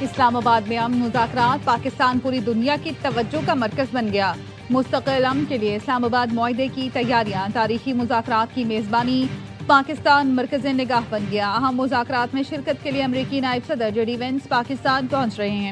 اسلام آباد میں امن مذاکرات، پاکستان پوری دنیا کی توجہ کا مرکز بن گیا۔ مستقل امن کے لیے اسلام آباد معاہدے کی تیاریاں، تاریخی مذاکرات کی میزبانی، پاکستان مرکز نگاہ بن گیا۔ اہم مذاکرات میں شرکت کے لیے امریکی نائب صدر جے ڈی وینس پاکستان پہنچ رہے ہیں۔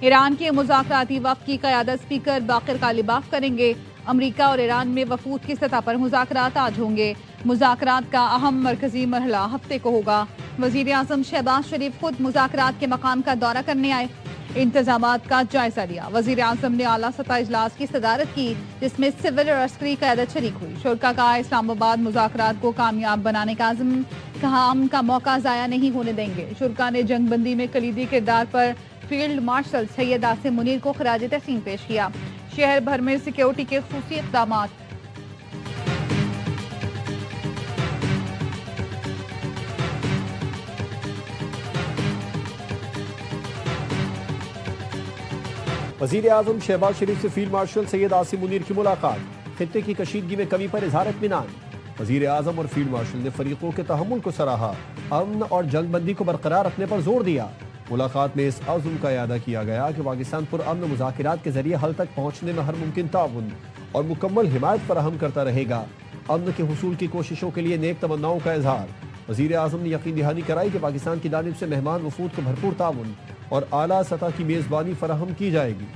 ایران کے مذاکراتی وفد کی قیادت اسپیکر باقر غالباف کریں گے۔ امریکہ اور ایران میں وفود کی سطح پر مذاکرات آج ہوں گے۔ مذاکرات کا اہم مرکزی مرحلہ ہفتے کو ہوگا۔ وزیر اعظم شہباز شریف خود مذاکرات کے مقام کا دورہ کرنے آئے، انتظامات کا جائزہ لیا۔ وزیر اعظم نے اعلیٰ سطح اجلاس کی صدارت کی، جس میں سول اور عسکری قیادت شریک ہوئی۔ شرکا کا اسلام آباد مذاکرات کو کامیاب بنانے کا عزم، کہا امن کا موقع ضائع نہیں ہونے دیں گے۔ شرکا نے جنگ بندی میں کلیدی کردار پر فیلڈ مارشل سید عاصم منیر کو خراج تحسین پیش کیا۔ شہر بھر میں سیکیورٹی کے خصوصی اقدامات۔ وزیر اعظم شہباز شریف سے فیلڈ مارشل سید عاصم منیر کی ملاقات، خطے کی کشیدگی میں کمی پر اظہار اطمینان۔ وزیر اعظم اور فیلڈ مارشل نے فریقوں کے تحمل کو سراہا، امن اور جنگ بندی کو برقرار رکھنے پر زور دیا۔ ملاقات میں اس عزم کا اعادہ کیا گیا کہ پاکستان پرامن مذاکرات کے ذریعے حل تک پہنچنے میں ہر ممکن تعاون اور مکمل حمایت فراہم کرتا رہے گا۔ امن کے حصول کی کوششوں کے لیے نیک تمناؤں کا اظہار۔ وزیر اعظم نے یقین دہانی کرائی کہ پاکستان کی جانب سے مہمان وفود کو بھرپور تعاون اور اعلیٰ سطح کی میزبانی فراہم کی جائے گی۔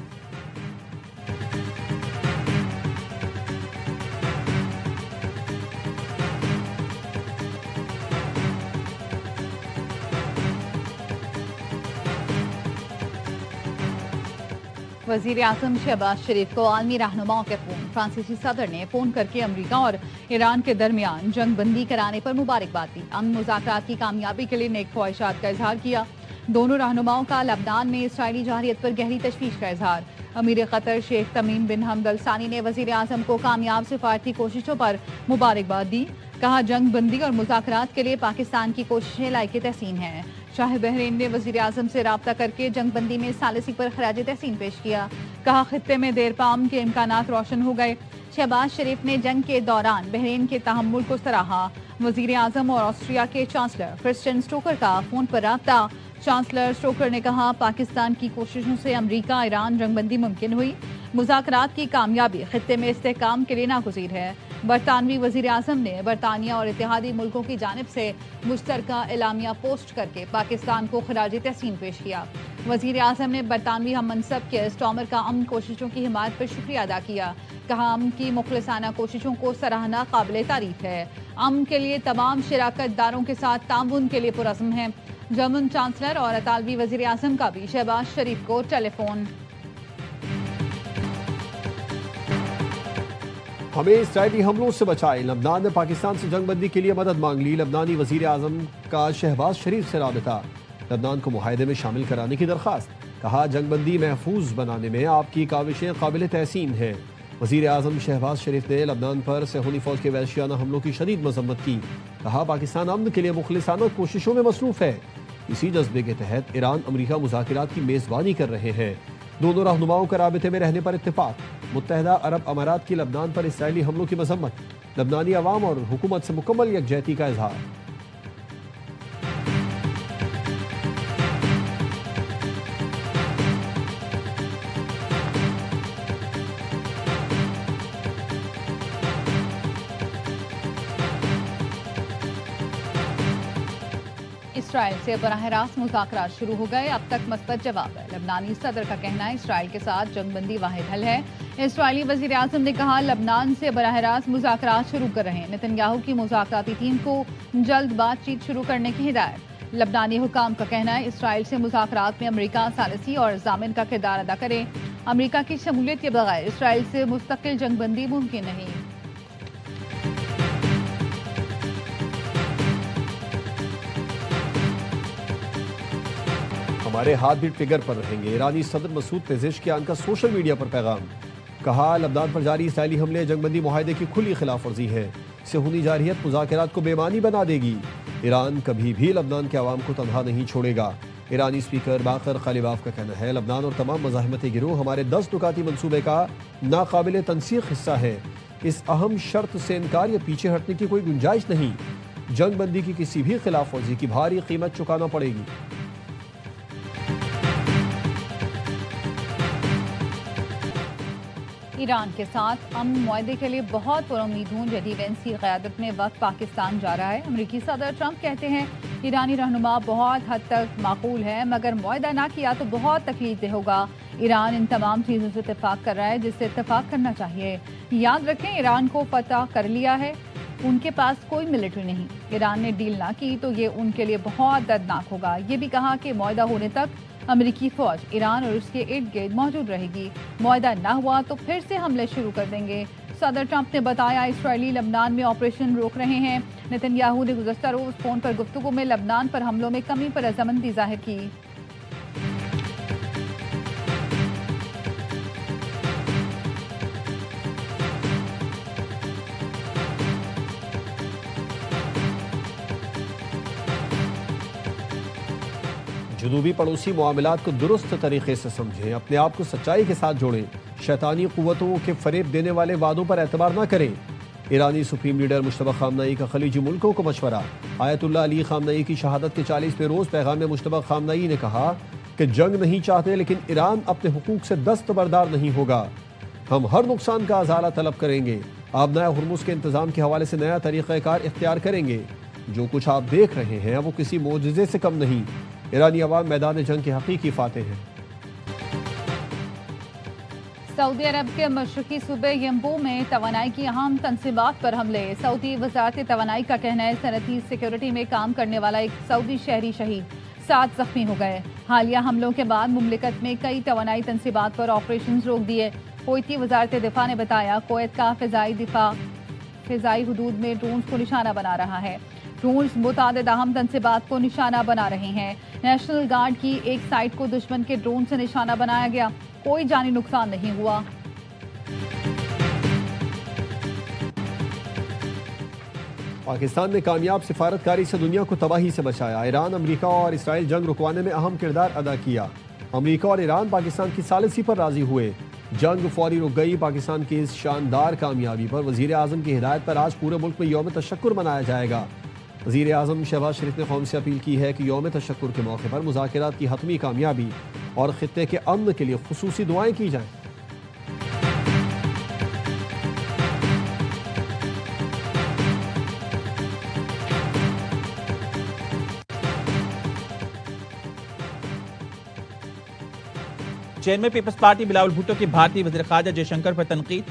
وزیر اعظم شہباز شریف کو عالمی رہنماؤں کے فون۔ فرانسیسی صدر نے فون کر کے امریکہ اور ایران کے درمیان جنگ بندی کرانے پر مبارکباد دی۔ امن مذاکرات کی کامیابی کے لیے نیک خواہشات کا اظہار کیا۔ دونوں رہنماؤں کا لبنان میں اسرائیلی جارحیت پر گہری تشویش کا اظہار۔ امیر قطر شیخ تمیم بن حمد ال ثانی نے وزیر اعظم کو کامیاب سفارتی کوششوں پر مبارکباد دی، کہا جنگ بندی اور مذاکرات کے لیے پاکستان کی کوششیں لائق تحسین ہیں۔ شاہ بحرین نے وزیر اعظم سے رابطہ کر کے جنگ بندی میں ثالثی پر خراج تحسین پیش کیا، کہا خطے میں دیر پا امن کے امکانات روشن ہو گئے۔ شہباز شریف نے جنگ کے دوران بحرین کے تحمل کو سراہا۔ وزیر اعظم اور آسٹریا کے چانسلر کرسٹین سٹوکر کا فون پر رابطہ۔ چانسلر سٹوکر نے کہا پاکستان کی کوششوں سے امریکہ ایران جنگ بندی ممکن ہوئی۔ مذاکرات کی کامیابی خطے میں استحکام کے لیے ناگزیر ہے۔ برطانوی وزیر اعظم نے برطانیہ اور اتحادی ملکوں کی جانب سے مشترکہ اعلامیہ پوسٹ کر کے پاکستان کو خراج تحسین پیش کیا۔ وزیر اعظم نے برطانوی ہم منصب کے اسٹارمر کا امن کوششوں کی حمایت پر شکریہ ادا کیا، کہا امن کی مخلصانہ کوششوں کو سراہنا قابل تعریف ہے۔ امن کے لیے تمام شراکت داروں کے ساتھ تعاون کے لیے پرعزم ہیں۔ جرمن چانسلر اور اطالوی وزیر اعظم کا بھی شہباز شریف کو ٹیلی فون۔ ہمیں اسرائیلی حملوں سے بچائے، لبنان نے پاکستان سے جنگ بندی کے لیے مدد مانگ لی۔ لبنانی وزیر اعظم کا شہباز شریف سے رابطہ، لبنان کو معاہدے میں شامل کرانے کی درخواست، کہا جنگ بندی محفوظ بنانے میں آپ کی کاوشیں قابل تحسین ہیں۔ وزیر اعظم شہباز شریف نے لبنان پر صہیونی فوج کے وحشیانہ حملوں کی شدید مذمت کی، کہا پاکستان امن کے لیے مخلصانہ کوششوں میں مصروف ہے۔ اسی جذبے کے تحت ایران امریکہ مذاکرات کی میزبانی کر رہے ہیں۔ دونوں رہنماؤں کا رابطے میں رہنے پر اتفاق۔ متحدہ عرب امارات کی لبنان پر اسرائیلی حملوں کی مذمت، لبنانی عوام اور حکومت سے مکمل یکجہتی کا اظہار۔ اسرائیل سے براہ راست مذاکرات شروع ہو گئے، اب تک مثبت جواب ہے۔ لبنانی صدر کا کہنا ہے اسرائیل کے ساتھ جنگ بندی واحد حل ہے۔ اسرائیلی وزیر اعظم نے کہا لبنان سے براہ راست مذاکرات شروع کر رہے ہیں۔ نتن یاہو کی مذاکراتی ٹیم کو جلد بات چیت شروع کرنے کی ہدایت۔ لبنانی حکام کا کہنا ہے اسرائیل سے مذاکرات میں امریکہ ثالثی اور ضامن کا کردار ادا کرے۔ امریکہ کی شمولیت کے بغیر اسرائیل سے مستقل جنگ بندی ممکن نہیں۔ ہمارے ہاتھ بھی ٹریگر پر رہیں گے، ایرانی صدر مسعود پزشکیان کا سوشل میڈیا پر پیغام، کہا لبنان پر جاری اسرائیلی حملے جنگ بندی معاہدے کی کھلی خلاف ورزی ہے، صہیونی جارحیت مذاکرات کو بے معنی بنا دے گی۔ ایران کبھی بھی لبنان کے عوام کو تنہا نہیں چھوڑے گا۔ ایرانی اسپیکر باقر غالباف کا کہنا ہے لبنان اور تمام مزاحمتی گروہ ہمارے 10 نکاتی منصوبے کا ناقابل تنسیق حصہ ہے۔ اس اہم شرط سے انکار یا پیچھے ہٹنے کی کوئی گنجائش نہیں۔ جنگ بندی کی کسی بھی خلاف ورزی کی بھاری قیمت چکانا پڑے گی۔ ایران کے ساتھ امن معاہدے کے لیے بہت پر امید ہوں. جدید وینس کی قیادت میں وقت پاکستان جا رہا ہے. امریکی صدر ٹرمپ کہتے ہیں ایرانی رہنما بہت حد تک معقول ہے مگر معاہدہ نہ کیا تو بہت تکلیف دہ ہوگا. ایران ان تمام چیزوں سے اتفاق کر رہا ہے جس سے اتفاق کرنا چاہیے. یاد رکھیں ایران کو فتح کر لیا ہے, ان کے پاس کوئی ملٹری نہیں. ایران نے ڈیل نہ کی تو یہ ان کے لیے بہت دردناک ہوگا. یہ بھی کہا کہ معاہدہ ہونے تک امریکی فوج ایران اور اس کے ارد گرد موجود رہے گی. معاہدہ نہ ہوا تو پھر سے حملے شروع کر دیں گے. صدر ٹرمپ نے بتایا اسرائیلی لبنان میں آپریشن روک رہے ہیں. نتن یاہو نے گزشتہ روز فون پر گفتگو میں لبنان پر حملوں میں کمی پر رضامندی ظاہر کی. جنوبی پڑوسی معاملات کو درست طریقے سے سمجھیں, اپنے آپ کو سچائی کے ساتھ جوڑیں, شیطانی قوتوں کے فریب دینے والے وعدوں پر اعتبار نہ کریں. ایرانی سپریم لیڈر مجتبی خامنئی کا خلیجی ملکوں کو مشورہ. آیت اللہ علی خامنئی کی شہادت کے 40ویں روز پیغام میں مجتبی خامنئی نے کہا کہ جنگ نہیں چاہتے لیکن ایران اپنے حقوق سے دستبردار نہیں ہوگا. ہم ہر نقصان کا ازالہ طلب کریں گے. آبنائے ہرمز کے انتظام کے حوالے سے نیا طریقہ کار اختیار کریں گے. جو کچھ آپ دیکھ رہے ہیں وہ کسی معجزے سے کم نہیں. ایرانی عوام میدان جنگ کے حقیقی فاتح ہیں. سعودی عرب کے مشرقی صوبے ینبو میں توانائی کی اہم تنصیبات پر حملے. سعودی وزارت توانائی کا کہنا ہے صنعتی سیکیورٹی میں کام کرنے والا ایک سعودی شہری شہید, 7 زخمی ہو گئے. حالیہ حملوں کے بعد مملکت میں کئی توانائی تنصیبات پر آپریشنز روک دیے. کویتی وزارت دفاع نے بتایا کویت کا فضائی دفاع فضائی حدود میں ڈرونز کو نشانہ بنا رہا ہے. ڈرونز متعدد اہم تنصیبات کو نشانہ بنا رہے ہیں. نیشنل گارڈ کی ایک سائٹ کو دشمن کے ڈرون سے نشانہ بنایا گیا. کوئی جانی نقصان نہیں ہوا. پاکستان نے کامیاب سفارتکاری سے دنیا کو تباہی سے بچایا. ایران, امریکہ اور اسرائیل جنگ رکوانے میں اہم کردار ادا کیا. امریکہ اور ایران پاکستان کی ثالثی پر راضی ہوئے. جنگ فوری رک گئی. پاکستان کی اس شاندار کامیابی پر وزیر اعظم کی ہدایت پر آج پورے ملک میں یوم تشکر منایا جائے گا. وزیر اعظم شہباز شریف نے قوم سے اپیل کی ہے کہ یوم تشکر کے موقع پر مذاکرات کی حتمی کامیابی اور خطے کے امن کے لیے خصوصی دعائیں کی جائیں. چین میں پیپلز پارٹی بلاول بھٹو کی بھارتی وزیر خارجہ جے شنکر پر تنقید.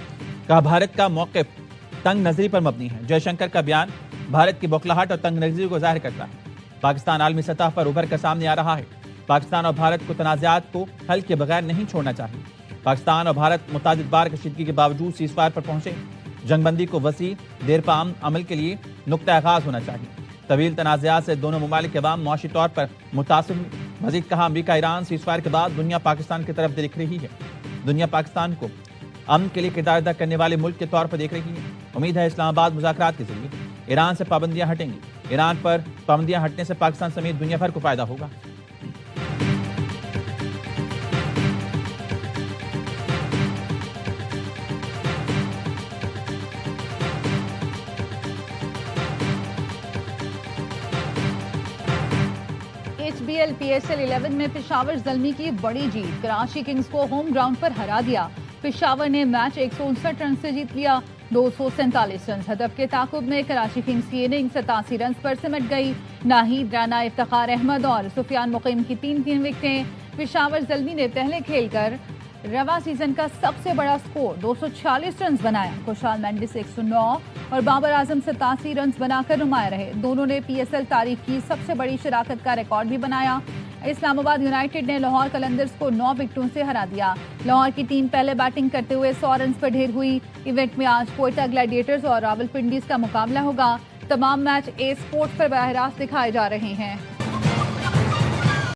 کہا بھارت کا موقف تنگ نظری پر مبنی ہے. جے شنکر کا بیان بھارت کی بوکھلاہٹ اور تنگ نظری کو ظاہر کرتا ہے. پاکستان عالمی سطح پر ابھر کر سامنے آ رہا ہے. پاکستان اور بھارت کو تنازعات کو حل کے بغیر نہیں چھوڑنا چاہیے. پاکستان اور بھارت متعدد بار کشیدگی کے باوجود سیز فائر پر پہنچے. جنگ بندی کو وسیع دیر پا عمل کے لیے نقطہ آغاز ہونا چاہیے. طویل تنازعات سے دونوں ممالک کے عوام معاشی طور پر متاثر ہوئی. مزید کہا امریکہ ایران سیز فائر کے بعد دنیا پاکستان کی طرف دیکھ رہی ہے. دنیا پاکستان کو امن کے لیے کردار ادا کرنے والے ملک کے طور پر دیکھ رہی ہے. امید ہے اسلام آباد مذاکرات کے ذریعے ایران سے پابندیاں ہٹیں گی. ایران پر پابندیاں ہٹنے سے پاکستان سمیت دنیا بھر کو فائدہ ہوگا. HBL PSL 11 میں پشاور زلمی کی بڑی جیت. کراچی کنگز کو ہوم گراؤنڈ پر ہرا دیا. پشاور نے میچ 159 رن سے جیت لیا. 247 رنز ہدف کے تعاقب میں کراچی کنگز کی اننگ 87 رنز پر سمٹ گئی. ناہید رانا, افتخار احمد اور سفیان مقیم کی 3 وکٹیں. پشاور زلمی نے پہلے کھیل کر رواں سیزن کا سب سے بڑا سکور 246 رنز بنایا. خوشحال مینڈس 109 اور بابر اعظم 87 رنز بنا کر نمایاں رہے. دونوں نے PSL تاریخ کی سب سے بڑی شراکت کا ریکارڈ بھی بنایا. اسلام آباد یونائیٹڈ نے لاہور قلندرز کو 9 وکٹوں سے ہرا دیا. لاہور کی ٹیم پہلے بیٹنگ کرتے ہوئے 100 رنز پر ڈھیر ہوئی. ایونٹ میں آج کوئٹہ گلیڈیٹرز اور راولپنڈیز کا مقابلہ ہوگا. تمام میچ A اسپورٹس پر براہ راست دکھائے جا رہے ہیں.